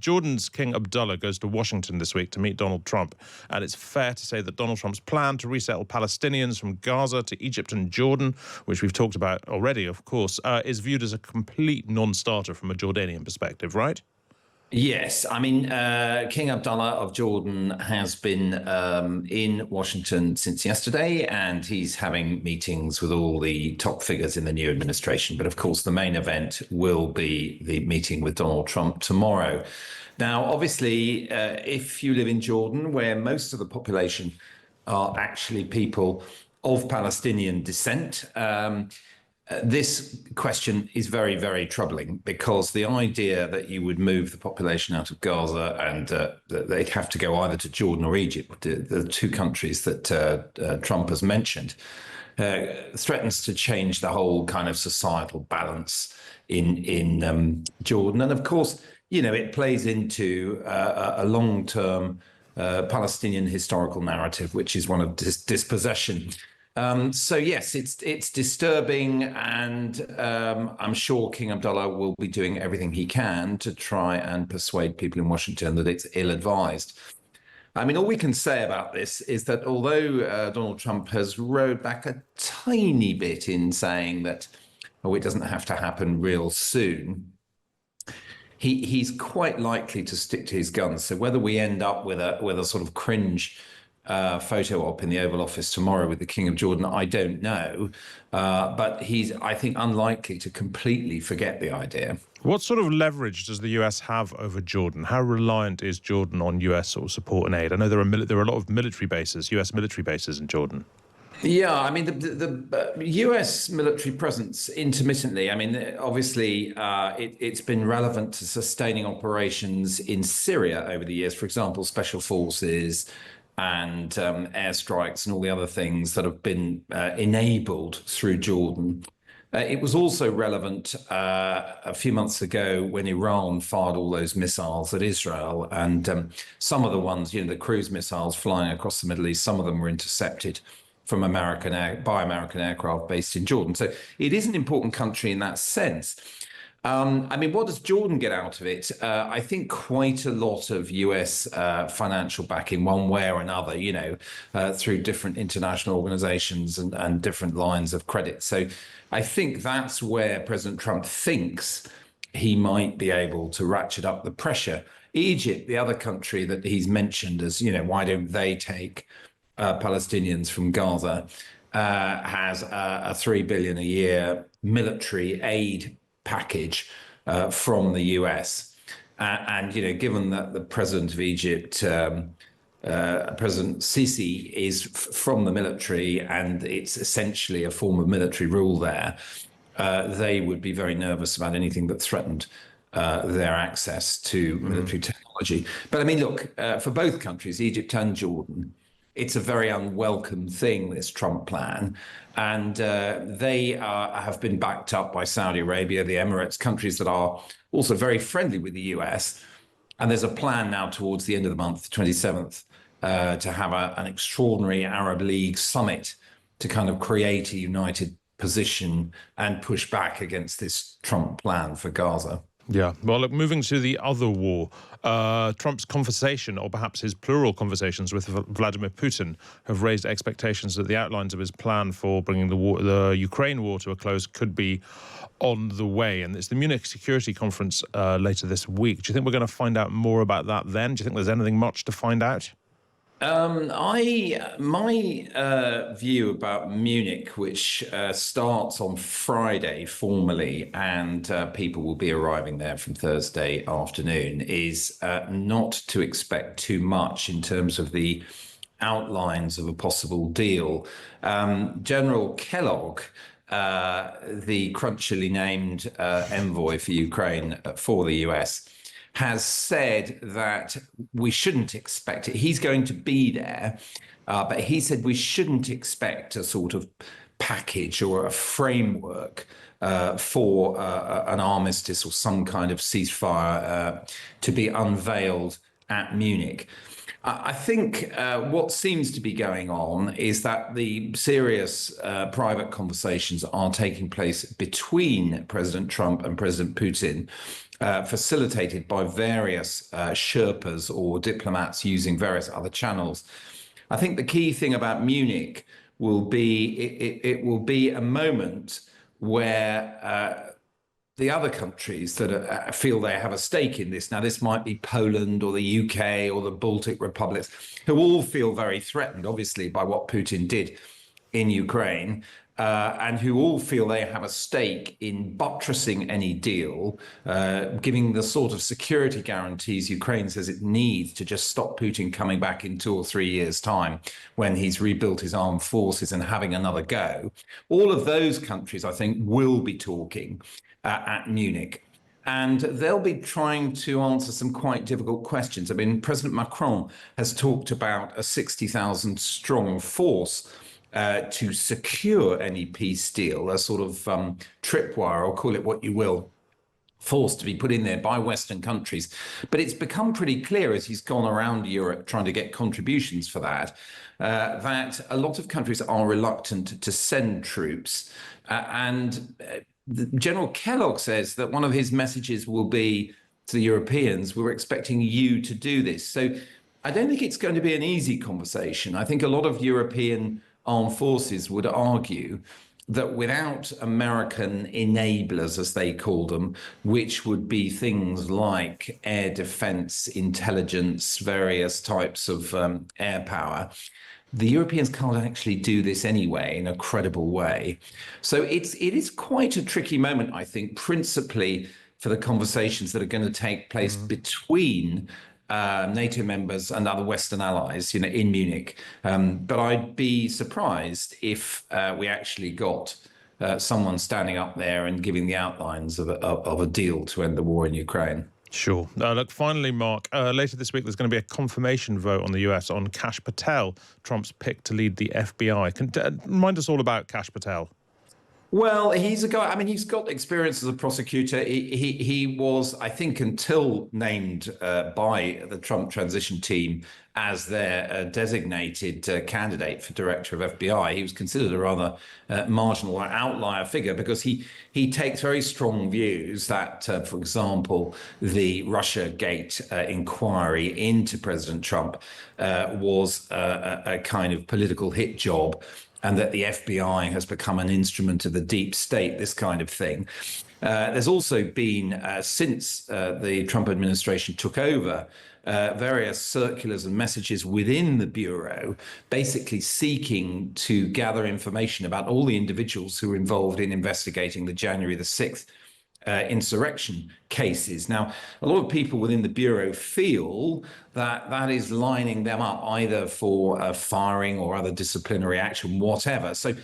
Jordan's King Abdullah goes to Washington this week to meet Donald Trump. And it's fair to say that Donald Trump's plan to resettle Palestinians from Gaza to Egypt and Jordan, which we've talked about already, of course, is viewed as a complete non-starter from a Jordanian perspective, right? Yes, I mean, King Abdullah of Jordan has been in Washington since yesterday, and he's having meetings with all the top figures in the new administration. But of course, the main event will be the meeting with Donald Trump tomorrow. Now, obviously, if you live in Jordan, where most of the population are actually people of Palestinian descent, this question is very, very troubling, because the idea that you would move the population out of Gaza and that they'd have to go either to Jordan or Egypt, the two countries that Trump has mentioned, threatens to change the whole kind of societal balance in Jordan. And of course, you know, it plays into a long-term Palestinian historical narrative, which is one of dispossession. So yes, it's disturbing, and I'm sure King Abdullah will be doing everything he can to try and persuade people in Washington that it's ill-advised. I mean, all we can say about this is that although Donald Trump has rowed back a tiny bit in saying that, oh, it doesn't have to happen real soon, he's quite likely to stick to his guns. So whether we end up with a sort of cringe photo op in the Oval Office tomorrow with the King of Jordan, I don't know. But he's, I think, unlikely to completely forget the idea. What sort of leverage does the US have over Jordan? How reliant is Jordan on US sort of support and aid? I know there are a lot of military bases, US military bases in Jordan. Yeah, I mean, the US military presence intermittently, I mean, obviously, it's been relevant to sustaining operations in Syria over the years. For example, special forces and airstrikes and all the other things that have been enabled through Jordan. It was also relevant a few months ago when Iran fired all those missiles at Israel, and some of the ones, you know, the cruise missiles flying across the Middle East, some of them were intercepted from by American aircraft based in Jordan. So it is an important country in that sense. I mean, what does Jordan get out of it? I think quite a lot of US financial backing, one way or another, you know, through different international organizations and different lines of credit. So I think that's where President Trump thinks he might be able to ratchet up the pressure. Egypt, the other country that he's mentioned as, you know, why don't they take Palestinians from Gaza, has a $3 billion a year military aid package from the US. And, you know, given that the president of Egypt, President Sisi, is from the military, and it's essentially a form of military rule there, they would be very nervous about anything that threatened their access to military technology. But I mean, look, for both countries, Egypt and Jordan, it's a very unwelcome thing, this Trump plan. And they have been backed up by Saudi Arabia, the Emirates, countries that are also very friendly with the US. And there's a plan now towards the end of the month, the 27th, to have an extraordinary Arab League summit to kind of create a united position and push back against this Trump plan for Gaza. Yeah. Well, look, moving to the other war, Trump's conversation, or perhaps his plural conversations with Vladimir Putin, have raised expectations that the outlines of his plan for bringing the Ukraine war to a close could be on the way. And it's the Munich Security Conference later this week. Do you think we're going to find out more about that then? Do you think there's anything much to find out? My view about Munich, which starts on Friday formally, and people will be arriving there from Thursday afternoon, is not to expect too much in terms of the outlines of a possible deal. General Kellogg, the crunchily named envoy for Ukraine for the US, has said that we shouldn't expect it. He's going to be there, but he said we shouldn't expect a sort of package or a framework for an armistice or some kind of ceasefire to be unveiled at Munich. I think what seems to be going on is that the serious private conversations are taking place between President Trump and President Putin, facilitated by various Sherpas or diplomats using various other channels. I think the key thing about Munich will be it will be a moment where the other countries that feel they have a stake in this. Now, this might be Poland or the UK or the Baltic republics, who all feel very threatened, obviously, by what Putin did in Ukraine, and who all feel they have a stake in buttressing any deal, giving the sort of security guarantees Ukraine says it needs to just stop Putin coming back in 2 or 3 years' time when he's rebuilt his armed forces and having another go. All of those countries, I think, will be talking at Munich. And they'll be trying to answer some quite difficult questions. I mean, President Macron has talked about a 60,000 strong force to secure any peace deal, a sort of tripwire, or call it what you will, force to be put in there by Western countries. But it's become pretty clear as he's gone around Europe trying to get contributions for that, that a lot of countries are reluctant to send troops. General Kellogg says that one of his messages will be to the Europeans, we're expecting you to do this. So I don't think it's going to be an easy conversation. I think a lot of European armed forces would argue that without American enablers, as they call them, which would be things like air defense, intelligence, various types of air power, the Europeans can't actually do this anyway in a credible way. So it is quite a tricky moment, I think, principally for the conversations that are going to take place between NATO members and other Western allies, in Munich. But I'd be surprised if we actually got someone standing up there and giving the outlines of a deal to end the war in Ukraine. Sure. Look, finally, Mark, later this week, there's going to be a confirmation vote on the US on Kash Patel, Trump's pick to lead the FBI. Remind us all about Kash Patel. Well, he's a guy, I mean, he's got experience as a prosecutor. He was, I think, until named by the Trump transition team as their designated candidate for director of FBI, he was considered a rather marginal or outlier figure because he takes very strong views that, for example, the Russiagate inquiry into President Trump was a kind of political hit job, and that the FBI has become an instrument of the deep state, this kind of thing. There's also been, since the Trump administration took over, various circulars and messages within the Bureau, basically seeking to gather information about all the individuals who were involved in investigating the January the 6th insurrection cases. Now, a lot of people within the Bureau feel that that is lining them up either for firing or other disciplinary action, whatever. So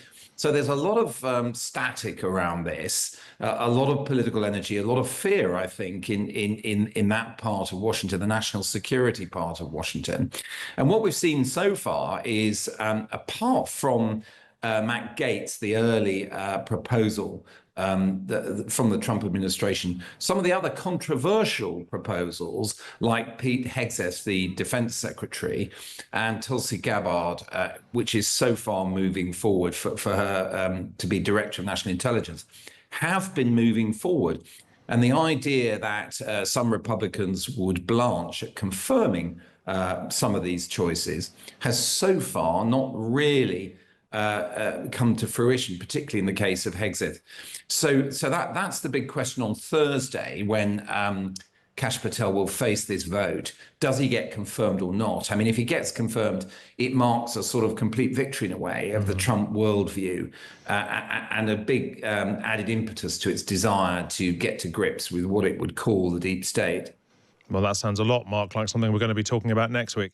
there's a lot of static around this, a lot of political energy, a lot of fear, I think, in that part of Washington, the national security part of Washington. And what we've seen so far is, apart from Matt Gaetz, the early proposal from the Trump administration, some of the other controversial proposals, like Pete Hegseth, the defense secretary, and Tulsi Gabbard, which is so far moving forward for her to be director of national intelligence, have been moving forward. And the idea that some Republicans would blanch at confirming some of these choices has so far not really come to fruition, particularly in the case of Hegseth. So that's the big question on Thursday when Kash Patel will face this vote. Does he get confirmed or not? I mean, if he gets confirmed, it marks a sort of complete victory in a way of the Trump worldview and a big added impetus to its desire to get to grips with what it would call the deep state. Well, that sounds a lot, Mark, like something we're going to be talking about next week.